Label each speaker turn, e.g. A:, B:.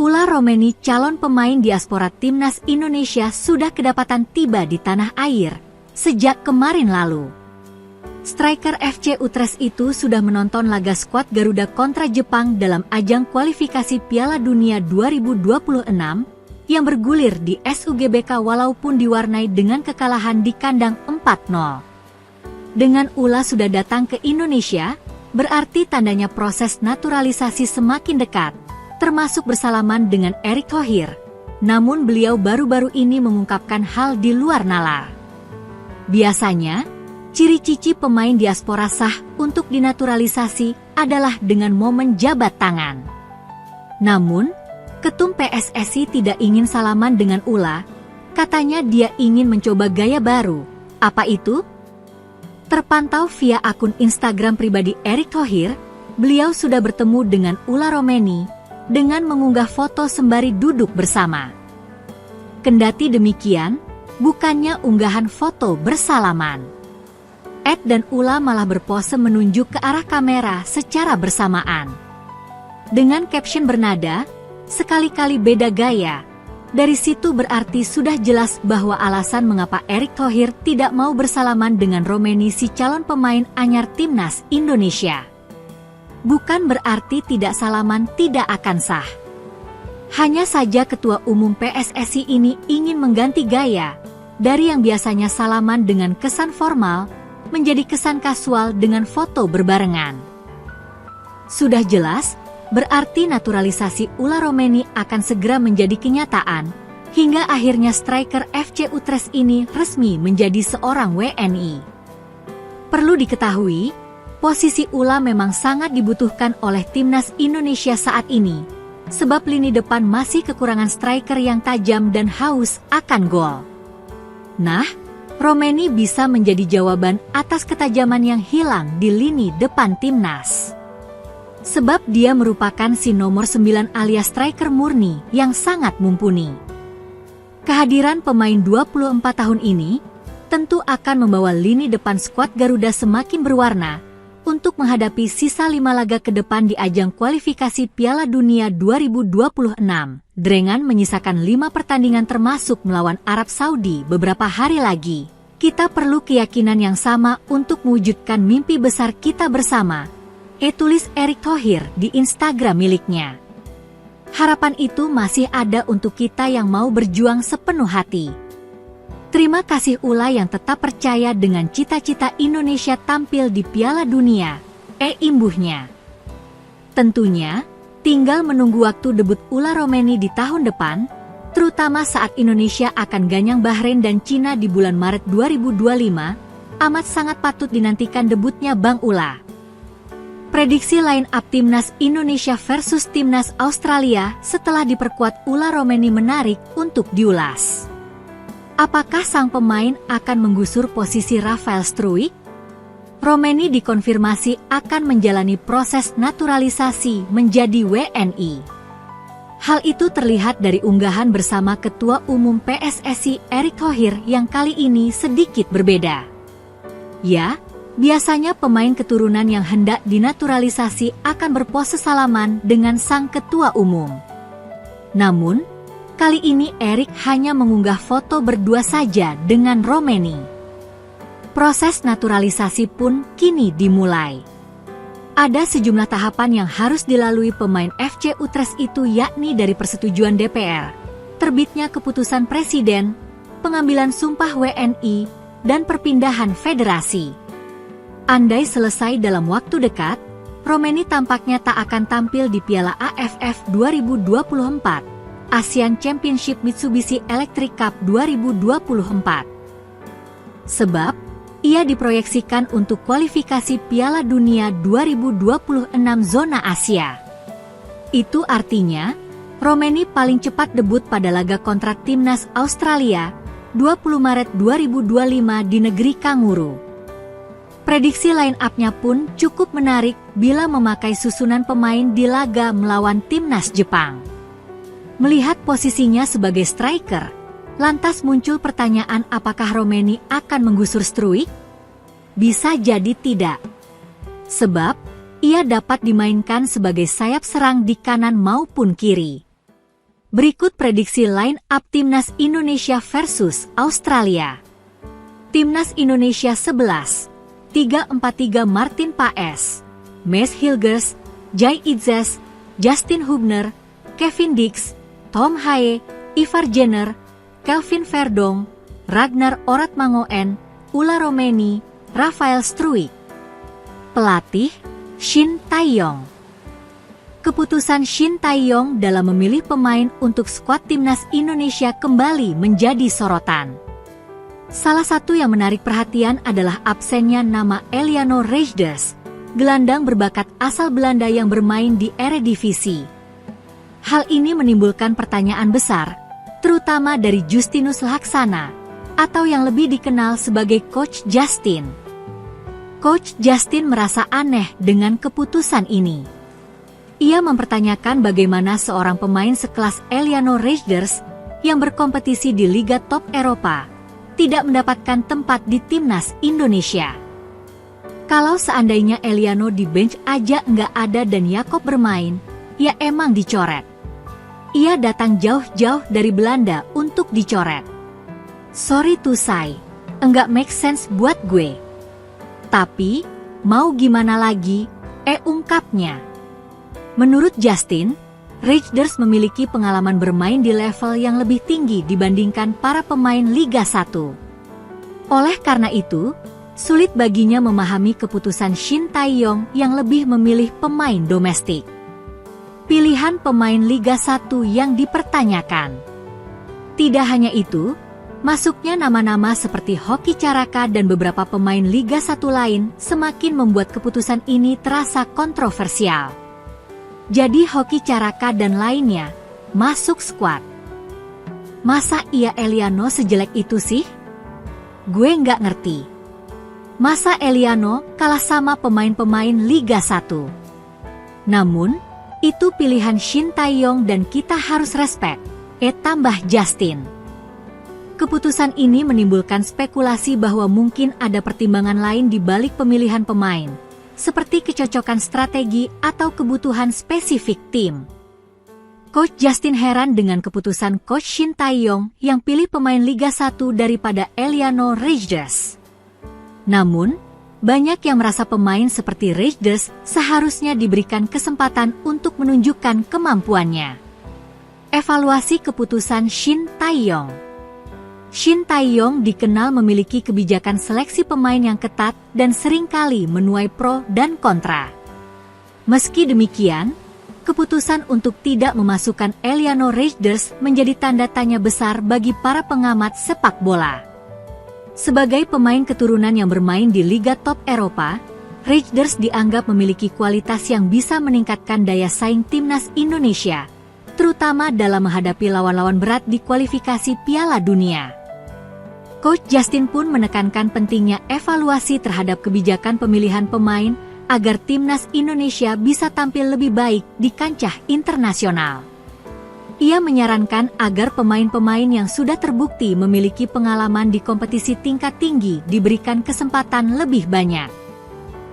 A: Ula Romeni, calon pemain diaspora Timnas Indonesia, sudah kedapatan tiba di tanah air sejak kemarin lalu. Striker FC Utrecht itu sudah menonton laga skuad Garuda kontra Jepang dalam ajang kualifikasi Piala Dunia 2026 yang bergulir di SUGBK walaupun diwarnai dengan kekalahan di kandang 4-0. Dengan Ula sudah datang ke Indonesia, berarti tandanya proses naturalisasi semakin dekat, termasuk bersalaman dengan Erick Thohir. Namun beliau baru-baru ini mengungkapkan hal di luar nalar. Biasanya, ciri-ciri pemain diaspora sah untuk dinaturalisasi adalah dengan momen jabat tangan. Namun, Ketum PSSI tidak ingin salaman dengan Ula. Katanya dia ingin mencoba gaya baru. Apa itu? Terpantau via akun Instagram pribadi Erick Thohir, beliau sudah bertemu dengan Ula Romeni dengan mengunggah foto sembari duduk bersama. Kendati demikian, bukannya unggahan foto bersalaman. Ed dan Ula malah berpose menunjuk ke arah kamera secara bersamaan. Dengan caption bernada, "Sekali-kali beda gaya." Dari situ berarti sudah jelas bahwa alasan mengapa Erick Thohir tidak mau bersalaman dengan Romeni, si calon pemain anyar Timnas Indonesia. Bukan berarti tidak salaman tidak akan sah. Hanya saja Ketua Umum PSSI ini ingin mengganti gaya dari yang biasanya salaman dengan kesan formal menjadi kesan kasual dengan foto berbarengan. Sudah jelas, berarti naturalisasi Ula Romeni akan segera menjadi kenyataan, hingga akhirnya striker FC Utrecht ini resmi menjadi seorang WNI. Perlu diketahui, posisi Ula memang sangat dibutuhkan oleh Timnas Indonesia saat ini, sebab lini depan masih kekurangan striker yang tajam dan haus akan gol. Nah, Romeni bisa menjadi jawaban atas ketajaman yang hilang di lini depan Timnas. Sebab dia merupakan si nomor 9 alias striker murni yang sangat mumpuni. Kehadiran pemain 24 tahun ini tentu akan membawa lini depan skuad Garuda semakin berwarna untuk menghadapi sisa 5 laga ke depan di ajang kualifikasi Piala Dunia 2026. Dengan menyisakan 5 pertandingan termasuk melawan Arab Saudi beberapa hari lagi, kita perlu keyakinan yang sama untuk mewujudkan mimpi besar kita bersama, tulis Erick Thohir di Instagram miliknya. Harapan itu masih ada untuk kita yang mau berjuang sepenuh hati. Terima kasih Ula yang tetap percaya dengan cita-cita Indonesia tampil di Piala Dunia, imbuhnya. Tentunya, tinggal menunggu waktu debut Ula Romeni di tahun depan, terutama saat Indonesia akan ganyang Bahrain dan Cina di bulan Maret 2025, amat sangat patut dinantikan debutnya Bang Ula. Prediksi line up Timnas Indonesia versus Timnas Australia setelah diperkuat Ula Romeni menarik untuk diulas. Apakah sang pemain akan menggusur posisi Rafael Struijk? Romeni dikonfirmasi akan menjalani proses naturalisasi menjadi WNI. Hal itu terlihat dari unggahan bersama Ketua Umum PSSI Erick Thohir yang kali ini sedikit berbeda. Ya, biasanya pemain keturunan yang hendak dinaturalisasi akan berpose salaman dengan sang Ketua Umum. Namun, kali ini Erick hanya mengunggah foto berdua saja dengan Romeni. Proses naturalisasi pun kini dimulai. Ada sejumlah tahapan yang harus dilalui pemain FC Utrecht itu, yakni dari persetujuan DPR, terbitnya keputusan Presiden, pengambilan sumpah WNI, dan perpindahan federasi. Andai selesai dalam waktu dekat, Romeni tampaknya tak akan tampil di Piala AFF 2024, ASEAN Championship Mitsubishi Electric Cup 2024. Sebab, ia diproyeksikan untuk kualifikasi Piala Dunia 2026 zona Asia. Itu artinya, Romeni paling cepat debut pada laga kontrak Timnas Australia, 20 Maret 2025 di negeri Kanguru. Prediksi line up-nya pun cukup menarik bila memakai susunan pemain di laga melawan Timnas Jepang. Melihat posisinya sebagai striker, lantas muncul pertanyaan apakah Romeni akan menggusur Struijk? Bisa jadi tidak. Sebab, ia dapat dimainkan sebagai sayap serang di kanan maupun kiri. Berikut prediksi line up Timnas Indonesia versus Australia. Timnas Indonesia 11. 3-4-3 Martin Paes, Maes Hilgers, Jai Itzes, Justin Hubner, Kevin Dix, Tom Haye, Ivar Jenner, Kelvin Verdong, Ragnar Oratmangoen, Ulla Romeni, Rafael Struijk. Pelatih, Shin Tae-yong. Keputusan Shin Tae-yong dalam memilih pemain untuk skuad Timnas Indonesia kembali menjadi sorotan. Salah satu yang menarik perhatian adalah absennya nama Eliano Reijnders, gelandang berbakat asal Belanda yang bermain di Eredivisie. Hal ini menimbulkan pertanyaan besar, terutama dari Justinus Laksana, atau yang lebih dikenal sebagai Coach Justin. Coach Justin merasa aneh dengan keputusan ini. Ia mempertanyakan bagaimana seorang pemain sekelas Eliano Reijnders yang berkompetisi di Liga Top Eropa tidak mendapatkan tempat di Timnas Indonesia. Kalau seandainya Eliano di bench aja nggak ada dan Jakob bermain, ya emang dicoret. Ia datang jauh-jauh dari Belanda untuk dicoret. Sorry to say, enggak make sense buat gue. Tapi, mau gimana lagi, ungkapnya. Menurut Justin, Reijnders memiliki pengalaman bermain di level yang lebih tinggi dibandingkan para pemain Liga 1. Oleh karena itu, sulit baginya memahami keputusan Shin Tae-yong yang lebih memilih pemain domestik. Pilihan pemain Liga 1 yang dipertanyakan. Tidak hanya itu, masuknya nama-nama seperti Hoki Caraka dan beberapa pemain Liga 1 lain semakin membuat keputusan ini terasa kontroversial. Jadi Hoki Caraka dan lainnya masuk skuad. Masa iya Eliano sejelek itu sih? Gue nggak ngerti. Masa Eliano kalah sama pemain-pemain Liga 1? Namun, itu pilihan Shin Tae-yong dan kita harus respect, tambah Justin. Keputusan ini menimbulkan spekulasi bahwa mungkin ada pertimbangan lain di balik pemilihan pemain, seperti kecocokan strategi atau kebutuhan spesifik tim. Coach Justin heran dengan keputusan Coach Shin Tae-yong yang pilih pemain Liga 1 daripada Eliano Reijnders. Namun, banyak yang merasa pemain seperti Reijnders seharusnya diberikan kesempatan untuk menunjukkan kemampuannya. Evaluasi keputusan Shin Tae-yong. Shin Tae-yong dikenal memiliki kebijakan seleksi pemain yang ketat dan seringkali menuai pro dan kontra. Meski demikian, keputusan untuk tidak memasukkan Eliano Reijnders menjadi tanda tanya besar bagi para pengamat sepak bola. Sebagai pemain keturunan yang bermain di Liga Top Eropa, Reijnders dianggap memiliki kualitas yang bisa meningkatkan daya saing Timnas Indonesia, terutama dalam menghadapi lawan-lawan berat di kualifikasi Piala Dunia. Coach Justin pun menekankan pentingnya evaluasi terhadap kebijakan pemilihan pemain agar Timnas Indonesia bisa tampil lebih baik di kancah internasional. Ia menyarankan agar pemain-pemain yang sudah terbukti memiliki pengalaman di kompetisi tingkat tinggi diberikan kesempatan lebih banyak.